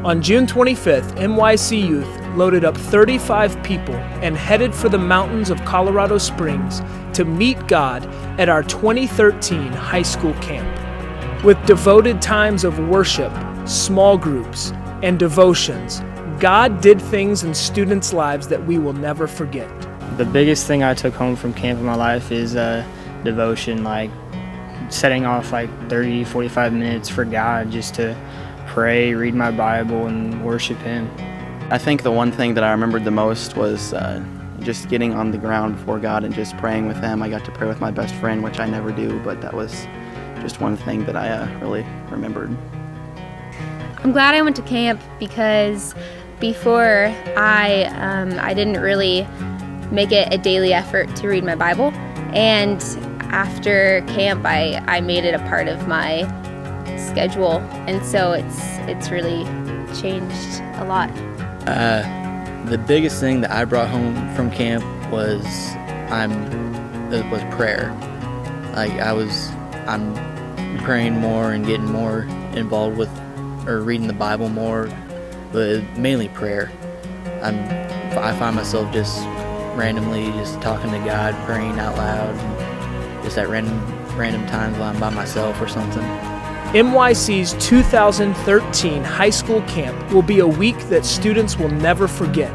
On June 25th, NYC Youth loaded up 35 people and headed for the mountains of Colorado Springs to meet God at our 2013 high school camp. With devoted times of worship, small groups, and devotions, God did things in students' lives that we will never forget. The biggest thing I took home from camp in my life is devotion, like setting off like 30, 45 minutes for God just to pray, read my Bible, and worship Him. I think the one thing that I remembered the most was just getting on the ground before God and just praying with Him. I got to pray with my best friend, which I never do, but that was just one thing that I really remembered. I'm glad I went to camp because before I didn't really make it a daily effort to read my Bible, and after camp I made it a part of my schedule, and so it's really changed a lot. The biggest thing that I brought home from camp was prayer. I'm praying more and getting more involved with or reading the Bible more, but mainly prayer. I find myself just randomly just talking to God, praying out loud, and just at random times while I'm by myself or something. NYC's 2013 high school camp will be a week that students will never forget.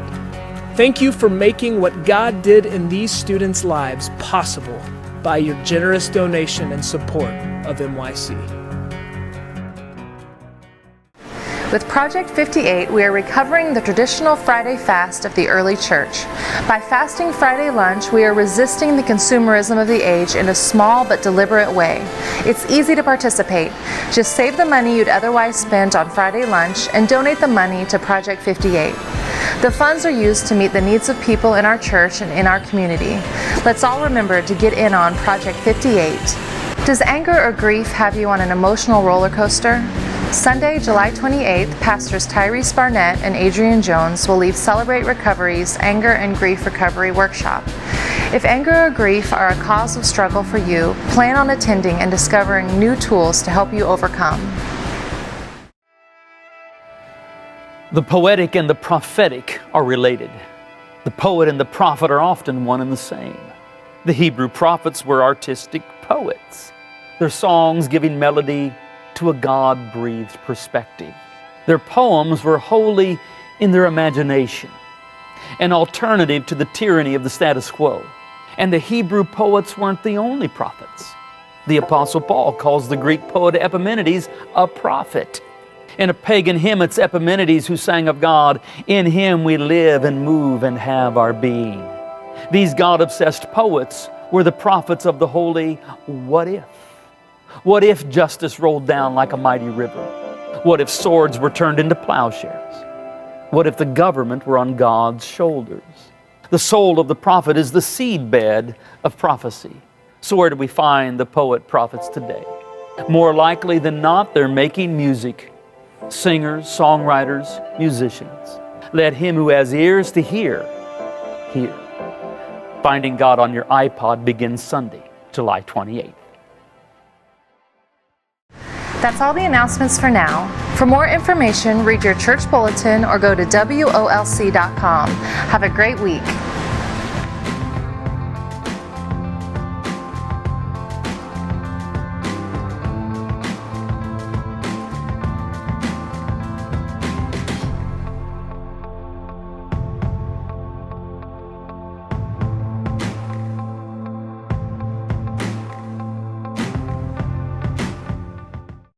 Thank you for making what God did in these students' lives possible by your generous donation and support of NYC. With Project 58, we are recovering the traditional Friday fast of the early church. By fasting Friday lunch, we are resisting the consumerism of the age in a small but deliberate way. It's easy to participate. Just save the money you'd otherwise spend on Friday lunch and donate the money to Project 58. The funds are used to meet the needs of people in our church and in our community. Let's all remember to get in on Project 58. Does anger or grief have you on an emotional roller coaster? Sunday, July 28th, Pastors Tyrese Barnett and Adrian Jones will lead Celebrate Recovery's Anger and Grief Recovery Workshop. If anger or grief are a cause of struggle for you, plan on attending and discovering new tools to help you overcome. The poetic and the prophetic are related. The poet and the prophet are often one and the same. The Hebrew prophets were artistic poets, their songs giving melody to a God-breathed perspective. Their poems were wholly in their imagination, an alternative to the tyranny of the status quo. And the Hebrew poets weren't the only prophets. The Apostle Paul calls the Greek poet Epimenides a prophet. In a pagan hymn, it's Epimenides who sang of God, "In Him we live and move and have our being." These God-obsessed poets were the prophets of the holy what if. What if justice rolled down like a mighty river? What if swords were turned into plowshares? What if the government were on God's shoulders? The soul of the prophet is the seedbed of prophecy. So where do we find the poet-prophets today? More likely than not, they're making music. Singers, songwriters, musicians. Let him who has ears to hear, hear. Finding God on your iPod begins Sunday, July 28th. That's all the announcements for now. For more information, read your church bulletin or go to WOLC.com. Have a great week.